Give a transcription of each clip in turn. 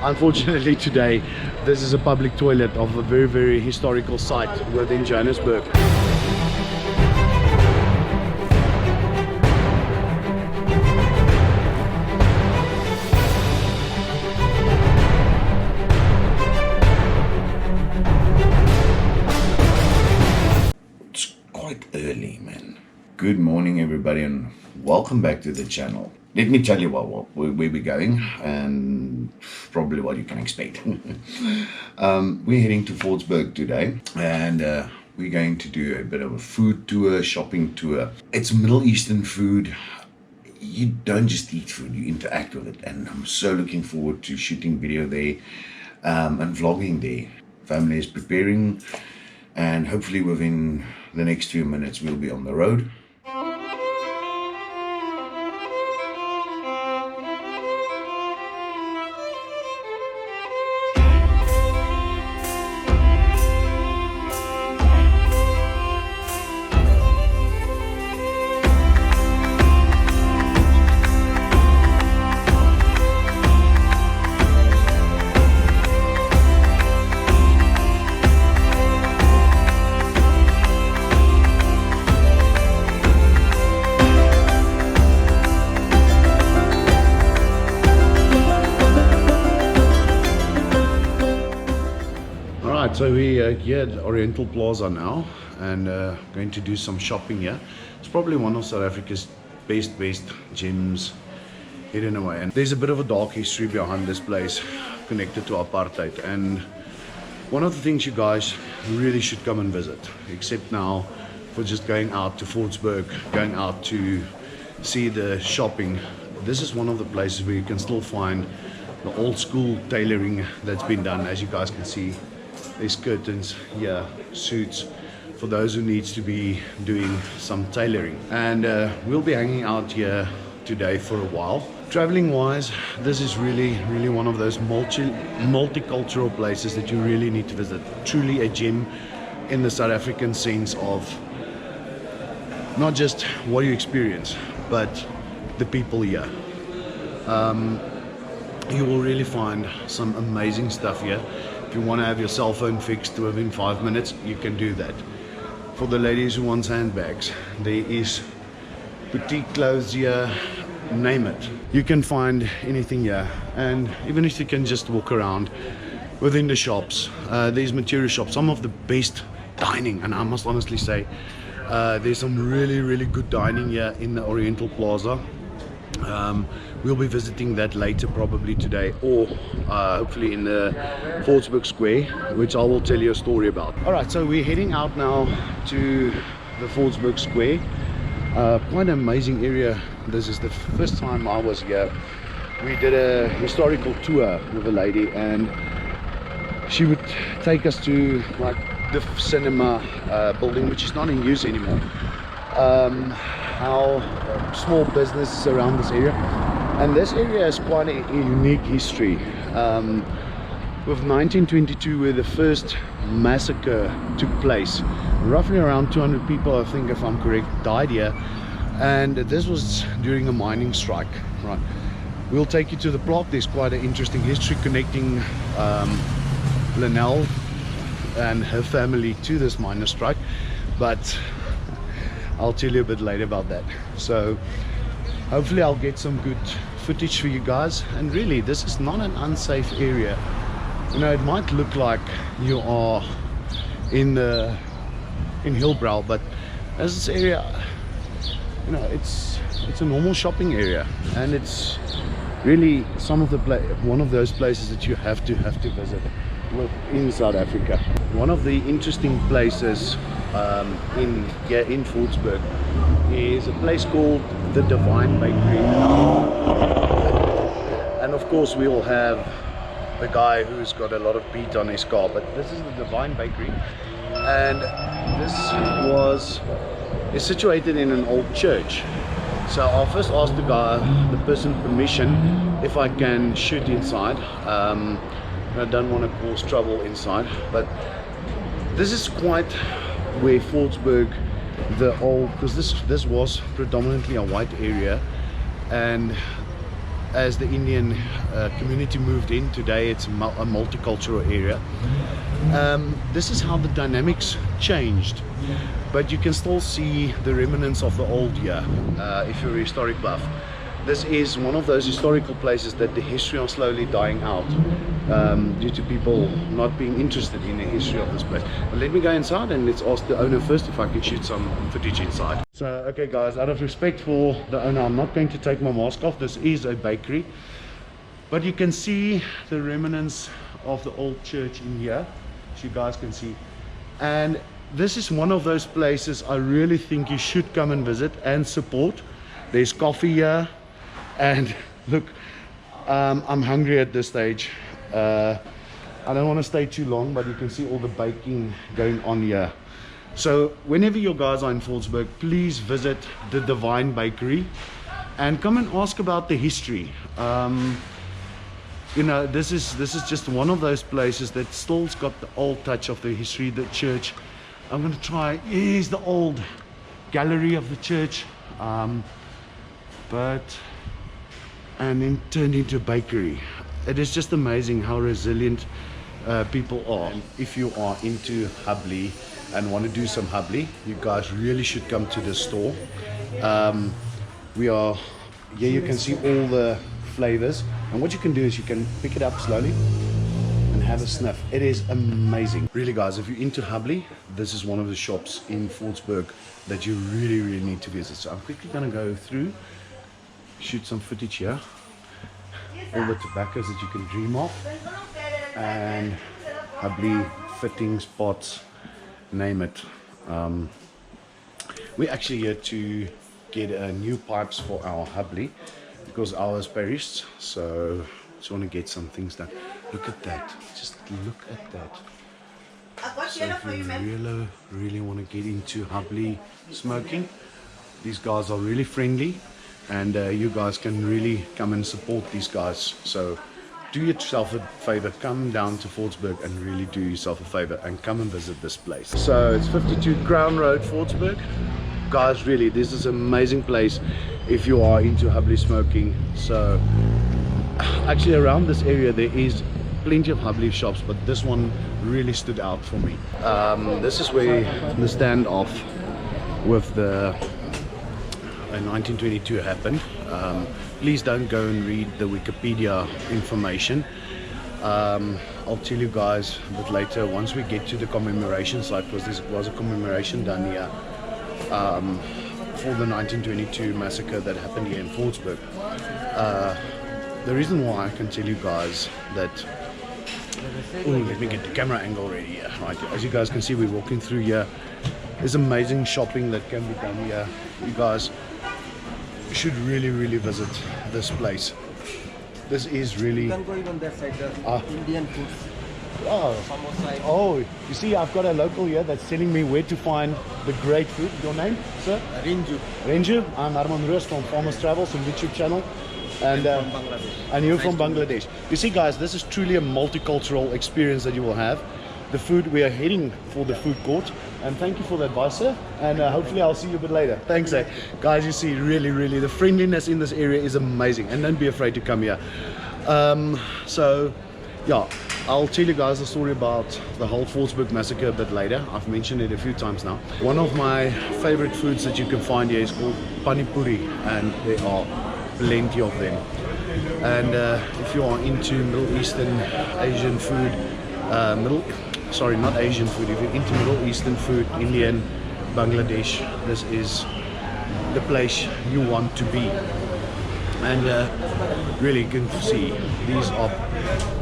Unfortunately today, this is a public toilet of a very, very historical site within Johannesburg. It's quite early, man. Good morning, everybody, and welcome back to the channel. Let me tell you where we're going and probably what you can expect. We're heading to Fordsburg today, and we're going to do a bit of a food tour, shopping tour. It's Middle Eastern food. You don't just eat food, you interact with it, and I'm so looking forward to shooting video there and vlogging there. Family is preparing, and hopefully within the next few minutes we'll be on the road. So we're here at Oriental Plaza now, and going to do some shopping here. It's probably one of South Africa's best gyms hidden away, and there's a bit of a dark history behind this place connected to apartheid, and one of the things you guys really should come and visit, except now for just going out to Fordsburg, going out to see the shopping. This is one of the places where you can still find the old school tailoring that's been done. As you guys can see, there's curtains, yeah, suits for those who needs to be doing some tailoring. And we'll be hanging out here today for a while. Traveling wise, this is really one of those multicultural places that you really need to visit. Truly a gem in the South African sense of not just what you experience, but the people here. You will really find some amazing stuff here. If you want to have your cell phone fixed within 5 minutes, you can do that. For the ladies who want handbags, there is boutique clothes here, name it. You can find anything here. And even if you can just walk around within the shops, there's material shops, some of the best dining, and I must honestly say there's some really good dining here in the Oriental Plaza. We'll be visiting that later, probably today, or hopefully in the Fordsburg Square, which I will tell you a story about. Alright, so we're heading out now to the Fordsburg Square. Quite an amazing area. This is the first time I was here. We did a historical tour with a lady, and she would take us to like the cinema building, which is not in use anymore. How small businesses around this area, and this area has quite a unique history. With 1922, where the first massacre took place, roughly around 200 people, I think if I'm correct, died here, and this was during a mining strike. Right, we'll take you to the block. There's quite an interesting history connecting Linnell and her family to this miner strike, but I'll tell you a bit later about that. So hopefully I'll get some good footage for you guys. And really, this is not an unsafe area. You know, it might look like you are in Hillbrow, but as this area, you know, it's a normal shopping area, and it's really one of those places that you have to visit in South Africa. One of the interesting places in Fordsburg is a place called the Divine Bakery, and of course we will have the guy who's got a lot of beat on his car, but this is the Divine Bakery, and this is situated in an old church. So I'll first ask the person permission if I can shoot inside. I don't want to cause trouble inside, but this is quite where Fordsburg, because this was predominantly a white area, and as the Indian community moved in. Today it's a multicultural area. This is how the dynamics changed, but you can still see the remnants of the old here if you're a historic buff. This is one of those historical places that the history are slowly dying out due to people not being interested in the history of this place. But let me go inside and let's ask the owner first if I can shoot some footage inside. So okay guys, out of respect for the owner, I'm not going to take my mask off. This is a bakery, but you can see the remnants of the old church in here, as you guys can see. And this is one of those places I really think you should come and visit and support. There's coffee here. And look, I'm hungry at this stage. I don't want to stay too long, but you can see all the baking going on here. So whenever you guys are in Fordsburg, please visit the Divine Bakery and come and ask about the history. You know, this is just one of those places that still's got the old touch of the history, the church. I'm going to try. Here's the old gallery of the church, and then turned into a bakery. It is just amazing how resilient people are. And if you are into Hubley and want to do some Hubley, you guys really should come to this store. Here you can see all the flavors, and what you can do is you can pick it up slowly and have a sniff. It is amazing. Really guys, if you're into Hubley, this is one of the shops in Fordsburg that you really need to visit. So I'm quickly going to go through, shoot some footage here, all the tobaccos that you can dream of, and Hubley fittings, pots, name it. We're actually here to get new pipes for our Hubley because ours perished, so just want to get some things done. Look at that, just look at that. So if you really want to get into Hubley smoking, these guys are really friendly. And you guys can really come and support these guys. So do yourself a favor, come down to Fordsburg and really do yourself a favor and come and visit this place. So it's 52 Crown Road, Fordsburg. Guys, really, this is an amazing place if you are into Hubley smoking. So actually around this area there is plenty of Hubley shops, but this one really stood out for me. This is where the standoff with the 1922 happened. Please don't go and read the Wikipedia information. I'll tell you guys a bit later once we get to the commemoration site, because there was a commemoration done here for the 1922 massacre that happened here in Fordsburg. The reason why I can tell you guys that, let me get the camera angle ready here. Right, as you guys can see, we're walking through here. There's amazing shopping that can be done here. You guys should really visit this place. This is really... You can go even that side, the Indian food. Oh, you see, I've got a local here that's telling me where to find the great food. Your name, sir? Renju. I'm Arman Roos from Farmers Travels on YouTube channel. And you're from Bangladesh. You see guys, this is truly a multicultural experience that you will have. The food, we are heading for the food court, and thank you for the advice, sir, and hopefully I'll see you a bit later. Thanks, eh? Guys, you see, really the friendliness in this area is amazing, and don't be afraid to come here. So yeah, I'll tell you guys a story about the whole Fordsburg massacre a bit later. I've mentioned it a few times now. One of my favorite foods that you can find here is called pani puri, and there are plenty of them. And if you are into Middle Eastern, Asian food, not Asian food, if you're into Middle Eastern food, Indian, Bangladesh, this is the place you want to be. And really you can see these are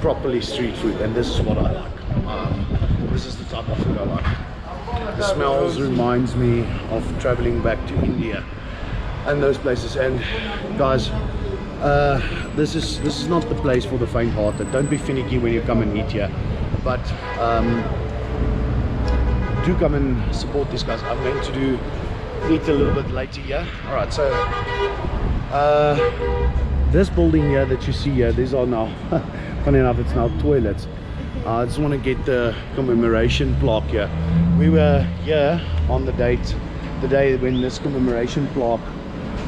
properly street food, and this is what I like. This is the type of food I like. The smells reminds me of traveling back to India and those places. And guys, this is not the place for the faint-hearted. Don't be finicky when you come and eat here, but do come and support these guys. I'm going to eat a little bit later here. All right, so this building here that you see here, these are now funny enough, it's now toilets. I just want to get the commemoration plaque here. We were here on the day when this commemoration plaque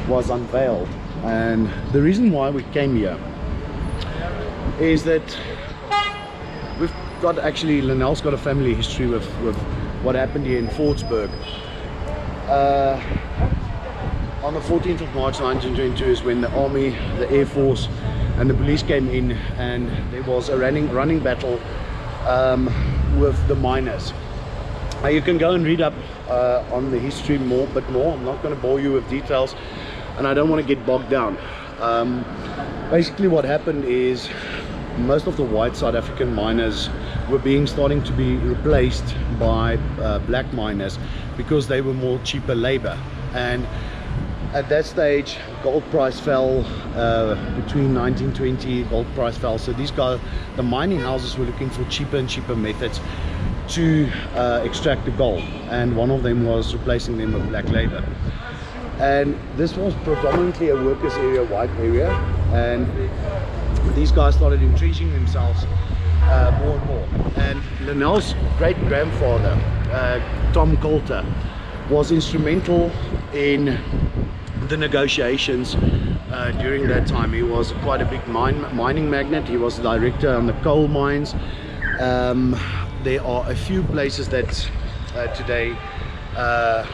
was unveiled, And the reason why we came here is that we've got, actually Lynelle's got a family history with what happened here in Fordsburg. On the 14th of March 1922 is when the army, the air force and the police came in, and there was a running battle with the miners. Now you can go and read up on the history but more. I'm not going to bore you with details, and I don't want to get bogged down. Basically what happened is most of the white South African miners were starting to be replaced by black miners because they were more cheaper labor. And at that stage gold price fell. Between 1920 gold price fell, so these guys, the mining houses, were looking for cheaper and cheaper methods to extract the gold, and one of them was replacing them with black labor. And this was predominantly a workers area, white area, and these guys started entrenching themselves more and more. And Lynelle's great grandfather, Tom Coulter, was instrumental in the negotiations during that time. He was quite a big mining magnate. He was the director on the coal mines. There are a few places that today are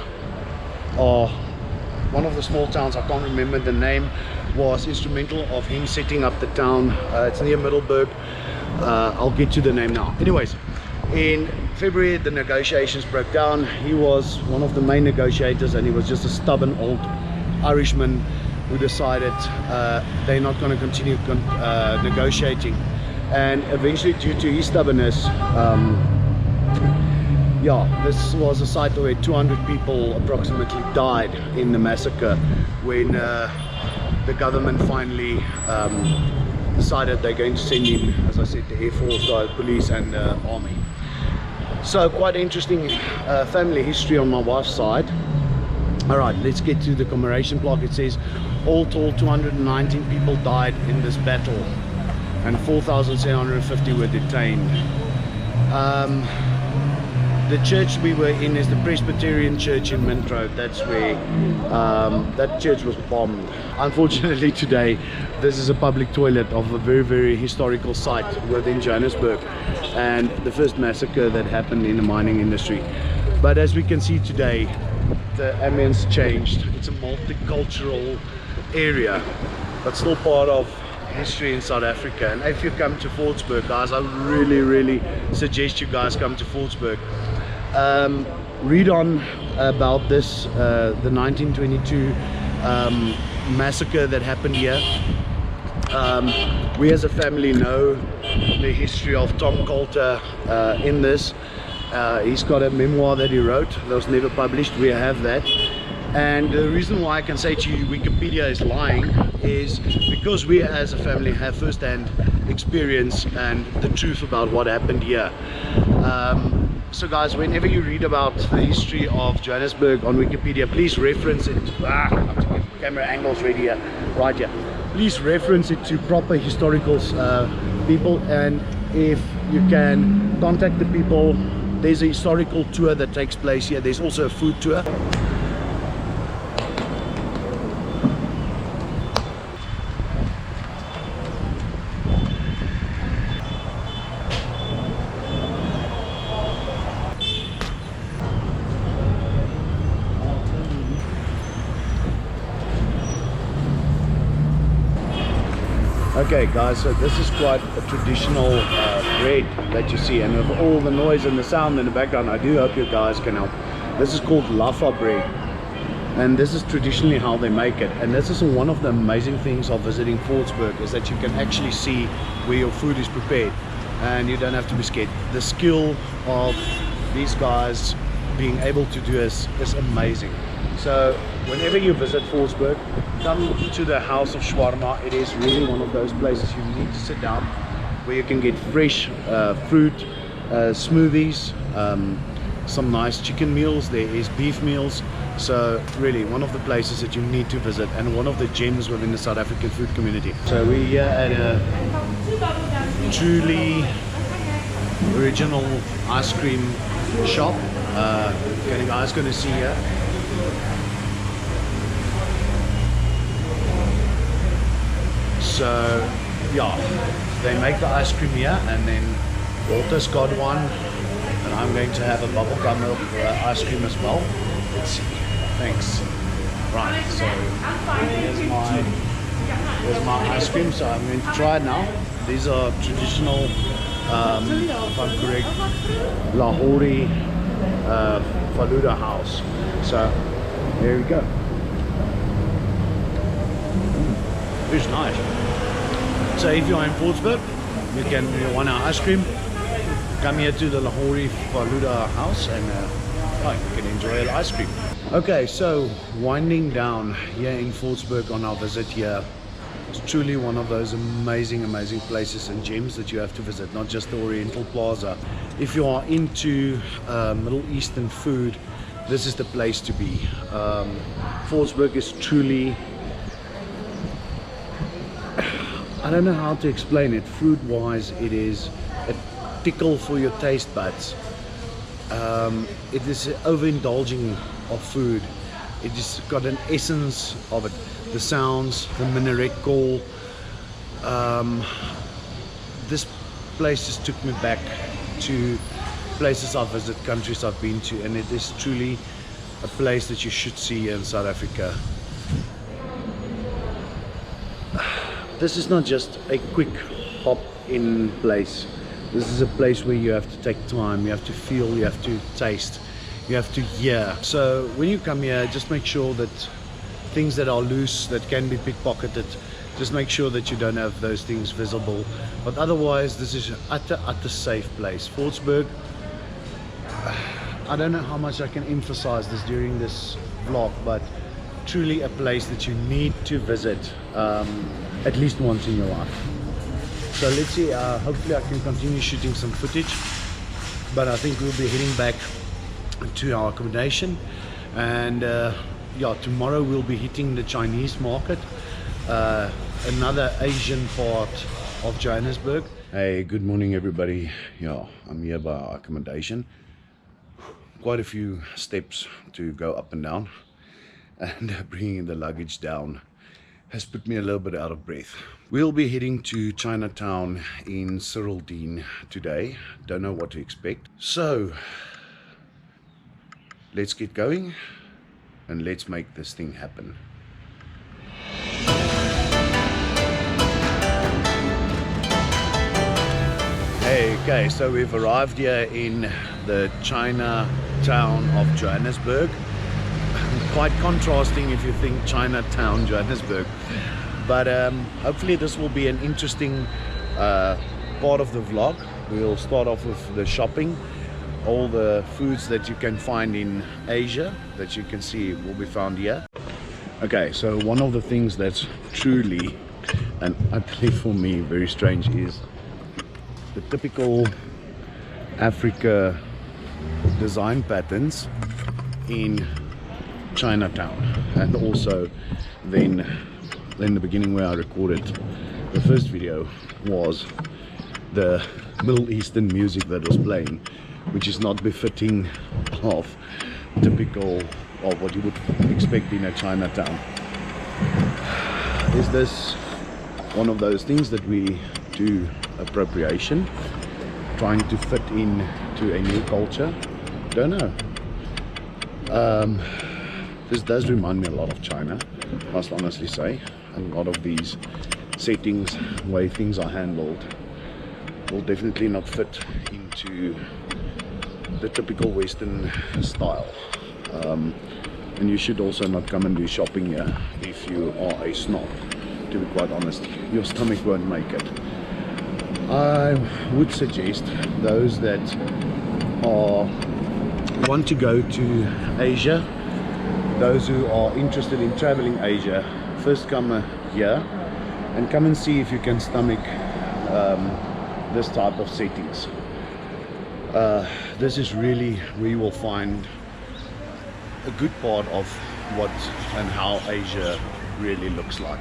one of the small towns, I can't remember the name, was instrumental of him setting up the town. It's near Middelburg. I'll get to the name now. Anyways, in February the negotiations broke down. He was one of the main negotiators, and he was just a stubborn old Irishman who decided they're not going to continue negotiating. And eventually, due to his stubbornness, this was a site where 200 people approximately died in the massacre when the government finally decided they're going to send him, as I said, the Air Force, the police and the army. So quite interesting family history on my wife's side. Alright, let's get to the commemoration plaque. It says, all told 219 people died in this battle and 4,750 were detained. The church we were in is the Presbyterian Church in Mint Road. That's where that church was bombed. Unfortunately today, this is a public toilet of a very, very historical site within Johannesburg, and the first massacre that happened in the mining industry. But as we can see today, the ambience changed. It's a multicultural area, but still part of history in South Africa. And if you come to Fordsburg, guys, I really suggest you guys come to Fordsburg. Read on about this, the 1922 massacre that happened here. We as a family know the history of Tom Coulter in this. He's got a memoir that he wrote that was never published. We have that. And the reason why I can say to you Wikipedia is lying is because we as a family have first-hand experience and the truth about what happened here. So guys, whenever you read about the history of Johannesburg on Wikipedia, please reference it. I have to get camera angles ready here, right here. Please reference it to proper historical people, and if you can, contact the people. There's a historical tour that takes place here. There's also a food tour. Okay guys, so this is quite a traditional bread that you see, and with all the noise and the sound in the background, I do hope you guys can help. This is called laffa bread, and this is traditionally how they make it. And this is one of the amazing things of visiting Fordsburg, is that you can actually see where your food is prepared and you don't have to be scared. The skill of these guys being able to do this is amazing. So whenever you visit Fordsburg, come to the House of Shawarma. It is really one of those places you need to sit down, where you can get fresh fruit, smoothies, some nice chicken meals. There is beef meals. So really one of the places that you need to visit, and one of the gems within the South African food community. So we're here at a truly original ice cream shop. You guys going to see here. So yeah, they make the ice cream here, and then Walter's got one, and I'm going to have a bubblegum milk ice cream as well. Let's see. Thanks. Right, so here's my ice cream, so I'm going to try it now. These are traditional, if I'm correct, Lahori Faluda house. So there we go. It's nice. So if you're in Fordsburg, you want an ice cream, come here to the Lahori Faluda house, and you can enjoy the ice cream. Okay, so winding down here in Fordsburg on our visit here. It's truly one of those amazing places and gems that you have to visit, not just the Oriental Plaza. If you are into Middle Eastern food, this is the place to be. Fordsburg is truly, I don't know how to explain it. Food wise, it is a tickle for your taste buds. It is overindulging of food. It has got an essence of it. The sounds, the minaret call. This place just took me back to places I've visited, countries I've been to, and it is truly a place that you should see in South Africa. This is not just a quick hop in place. This is a place where you have to take time, you have to feel, you have to taste, you have to hear. So when you come here, just make sure that things that are loose, that can be pickpocketed, just make sure that you don't have those things visible. But otherwise, this is an utter safe place. Fordsburg, I don't know how much I can emphasize this during this vlog, but truly a place that you need to visit at least once in your life. So let's see, hopefully I can continue shooting some footage, but I think we'll be heading back to our accommodation, and yeah, tomorrow we'll be hitting the Chinese market, another Asian part of Johannesburg. Hey, good morning everybody. Yeah, I'm here by our accommodation. Quite a few steps to go up and down, and bringing the luggage down has put me a little bit out of breath. We'll be heading to Chinatown in Cyrildene today. Don't know what to expect. So let's get going and let's make this thing happen. Hey, okay, so we've arrived here in the Chinatown of Johannesburg. Quite contrasting if you think Chinatown, Johannesburg. But hopefully this will be an interesting part of the vlog. We'll start off with the shopping. All the foods that you can find in Asia that you can see will be found here. Okay, so one of the things that's truly and utterly for me very strange is the typical Africa design patterns in Chinatown, and also then in the beginning where I recorded the first video was the Middle Eastern music that was playing, which is not befitting of typical of what you would expect in a Chinatown. Is this one of those things that we do appropriation, trying to fit in to a new culture? Don't know. This does remind me a lot of China, must honestly say. A lot of these settings, way things are handled, will definitely not fit into the typical Western style. And you should also not come and do shopping here if you are a snob, to be quite honest. Your stomach won't make it. I would suggest those that want to go to Asia, those who are interested in traveling Asia, first come here and come and see if you can stomach this type of settings. This is really where you will find a good part of what and how Asia really looks like.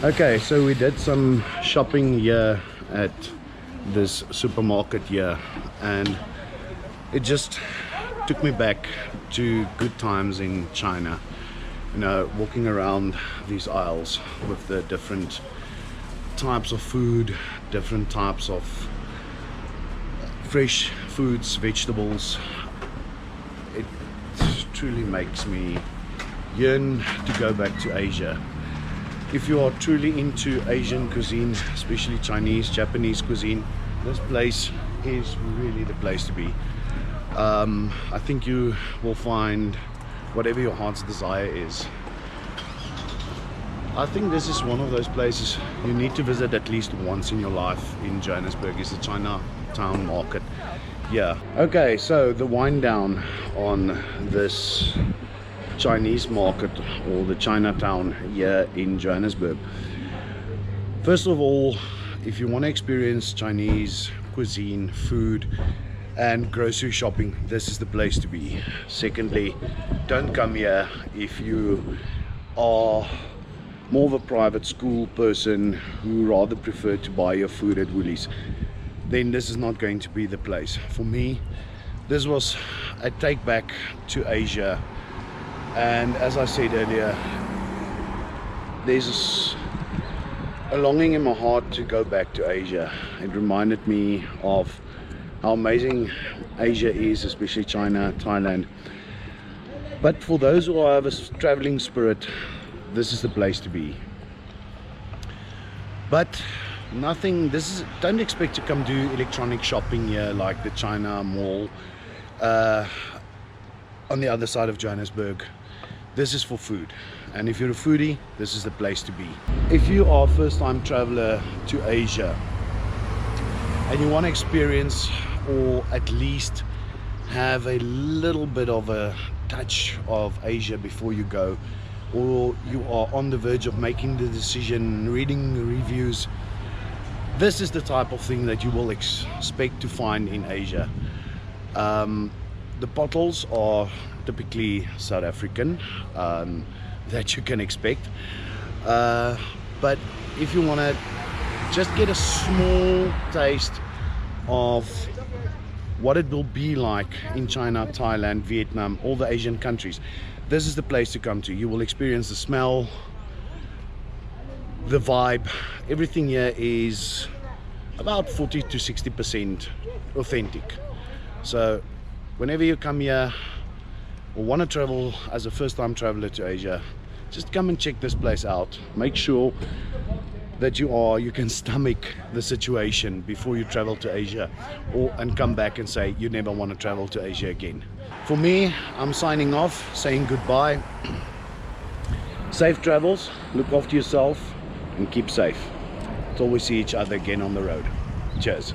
Okay, so we did some shopping here at this supermarket here, and it just took me back to good times in China. You know, walking around these aisles with the different types of food, different types of fresh foods, vegetables. It truly makes me yearn to go back to Asia. If you are truly into Asian cuisine, especially Chinese, Japanese cuisine, this place is really the place to be. I think you will find whatever your heart's desire is. I think this is one of those places you need to visit at least once in your life in Johannesburg, is the Chinatown market. Yeah. Okay, so the wind down on this Chinese market, or the Chinatown here in Johannesburg. First of all, if you want to experience Chinese cuisine, food and grocery shopping, this is the place to be. Secondly, don't come here if you are more of a private school person who rather prefer to buy your food at Woolies. Then this is not going to be the place. For me, this was a take back to Asia. And as I said earlier, there's a longing in my heart to go back to Asia. It reminded me of how amazing Asia is, especially China, Thailand. But for those who have a traveling spirit, this is the place to be. But don't expect to come do electronic shopping here like the China Mall on the other side of Johannesburg. This is for food, and if you're a foodie, this is the place to be. If you are a first-time traveler to Asia and you want to experience, or at least have a little bit of a touch of Asia before you go, or you are on the verge of making the decision, reading the reviews, this is the type of thing that you will expect to find in Asia. The bottles are typically South African, that you can expect, but if you want to just get a small taste of what it will be like in China, Thailand, Vietnam, all the Asian countries, this is the place to come to. You will experience the smell, the vibe. Everything here is about 40 to 60% authentic. So whenever you come here or want to travel as a first-time traveler to Asia, just come and check this place out. Make sure that you can stomach the situation before you travel to Asia, and come back and say you never want to travel to Asia again. For me, I'm signing off, saying goodbye. Safe travels, look after yourself and keep safe. Till we see each other again on the road. Cheers.